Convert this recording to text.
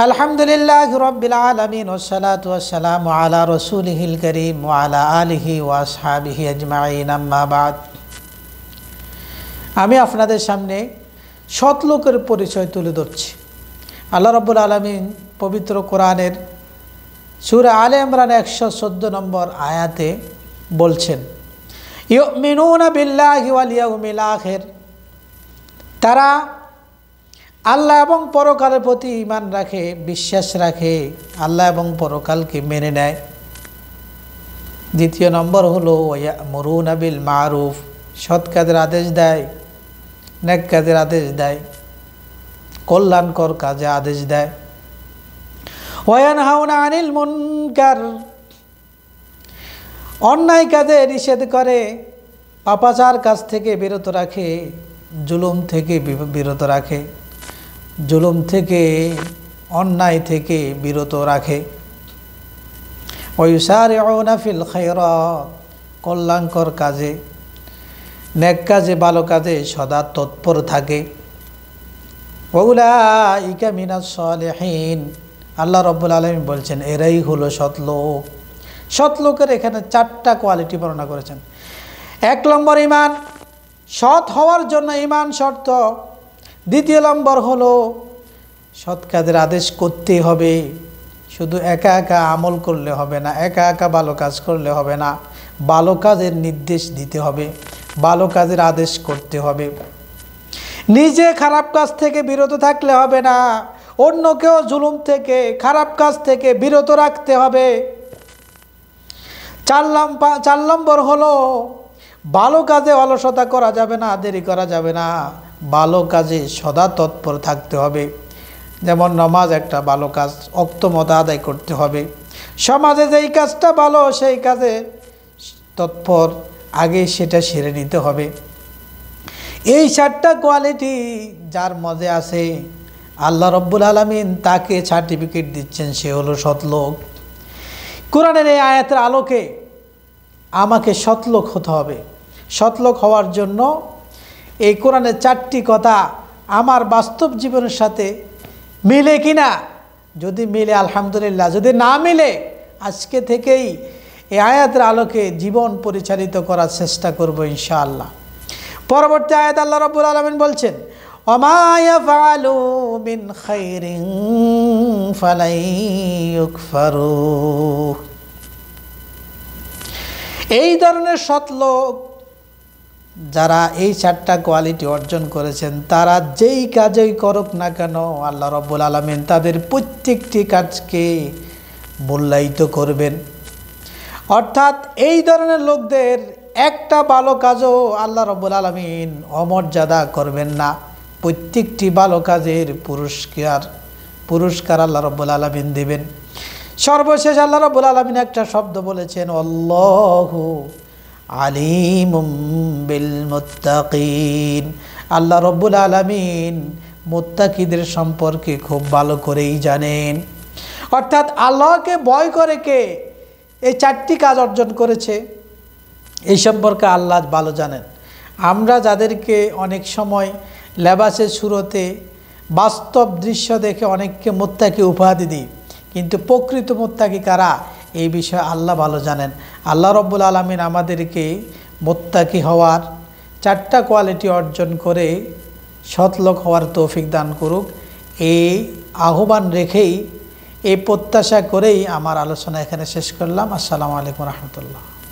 আলহামদুলিল্লাহি রাব্বিল আলামিন ওয়াসসালাতু ওয়াসসালামু আলা রাসূলিহিল কারীম ওয়া আলা আলিহি ওয়া আসহাবিহি আজমাইন, আম্মা বাদ। আমি আপনাদের সামনে সৎ লোকের পরিচয় তুলে ধরছি। আল্লাহ রাব্বুল আলামিন পবিত্র কোরআনের সূরা আলে ইমরান 114 নম্বর আয়াতে বলছেন, ইউমিনুনা বিল্লাহি ওয়াল ইয়াউমিল আখির, তারা আল্লাহ এবং পরকালের প্রতি ঈমান রাখে, বিশ্বাস রাখে, আল্লাহ এবং পরকালকে মেনে নেয়। দ্বিতীয় নম্বর হলো ইয়ামুরুনা বিল মারুফ, সৎ কাজের আদেশ দেয়, নেক কাজের আদেশ দেয়, কল্যাণকর কাজে আদেশ দেয়। ওয়ায়ানহাউনা আনিল মুনকার, অন্যায় কাজে নিষেধ করে, পাপাচার কাজ থেকে বিরত রাখে, জুলুম থেকে বিরত রাখে, জুলুম থেকে অন্যায় থেকে বিরত রাখে। ওয়ায়ুসারিউনা ফিল খায়রাত, কল্যাণকর কাজে, নেক কাজে, ভালো কাজে সদা তৎপর থাকে। ওয়াউলাইকা মিনাস সালিহিন, আল্লাহ রাব্বুল আলামিন বলছেন এরাই হলো সৎ লোক। সৎ লোকের এখানে 4টা কোয়ালিটি বর্ণনা করেছেন। 1 নম্বর ঈমান, সৎ হওয়ার জন্য ঈমান শর্ত। দ্বিতীয় নম্বর হলো সৎ কাজের আদেশ করতে হবে, শুধু একা একা আমল করলে হবে না, একা একা ভালো কাজ করলে হবে না, ভালো কাজের নির্দেশ দিতে হবে, ভালো কাজের আদেশ করতে হবে। নিজে খারাপ কাজ থেকে বিরত থাকলে হবে না, অন্যকেও জুলুম থেকে, খারাপ কাজ থেকে বিরত রাখতে হবে। 4 নম্বর হলো ভালো কাজে অলসতা করা যাবে না, দেরি করা যাবে না, ভালো কাজে সদা তৎপর থাকতে হবে। যেমন নামাজ একটা ভালো কাজ, ওয়াক্ত মতো আদায় করতে হবে। সমাজে যেই কাজটা ভালো সেই কাজে তৎপর, আগে সেটা সেরে নিতে হবে। এই 4টা কোয়ালিটি যার মধ্যে আছে, আল্লাহ রাব্বুল আলামিন তাকে সার্টিফিকেট দিচ্ছেন, সে হলো সৎ লোক। কোরআনের এই আয়াতের আলোকে আমাকে সৎলোক হতে হবে। সৎলোক হওয়ার জন্য এই কোরআনের 4টি কথা আমার বাস্তব জীবনের সাথে মিলে কিনা, যদি মিলে আলহামদুলিল্লাহ, যদি না মিলে আজকে থেকেই এই আয়াতের আলোকে জীবন পরিচালিত করার চেষ্টা করব ইনশাআল্লাহ। পরবর্তী আয়াত আল্লাহ রাব্বুল আলামিন বলছেন, ওমা ইয়াফআলু মিন খাইরিন ফালাই ইউকফারু। এই ধরনের সৎ লোক যারা এই 4টা কোয়ালিটি অর্জন করেছেন, তারা যেই কাজই করুক না কেন আল্লাহ রাব্বুল আলামিন তাদের প্রত্যেকটি কাজকে মূল্যায়িত করবেন। অর্থাৎ এই ধরনের লোকদের একটা ভালো কাজও আল্লাহ রাব্বুল আলামিন অমর্যাদা করবেন না। প্রত্যেকটি ভালো কাজের পুরস্কার আল্লাহ রাব্বুল আলামিন দেবেন। সর্বশেষ আল্লাহ রাব্বুল আলামিন একটা শব্দ বলেছেন, আল্লাহু আলিমুম বিল মুত্তাকিন। আল্লাহ রাব্বুল আলামিন মুত্তাকিদের সম্পর্কে খুব ভালো করেই জানেন। অর্থাৎ আল্লাহকে ভয় করে কে এই 4টি কাজ অর্জন করেছে, এই সম্পর্কে আল্লাহ ভালো জানেন। আমরা যাদেরকে অনেক সময় লেবাসের সুরতে বাস্তব দৃশ্য দেখে অনেককে মুত্তাকি উপাধি দিই, কিন্তু প্রকৃত মুত্তাকি কারা এই বিষয়ে আল্লাহ ভালো জানেন। আল্লাহ রাব্বুল আলামিন আমাদেরকে মুত্তাকি হওয়ার 4টা কোয়ালিটি অর্জন করে সৎলোক হওয়ার তৌফিক দান করুক। এই আহ্বান রেখেই, এই প্রত্যাশা করেই আমার আলোচনা এখানে শেষ করলাম। আসসালামু আলাইকুম রহমতুল্লাহ।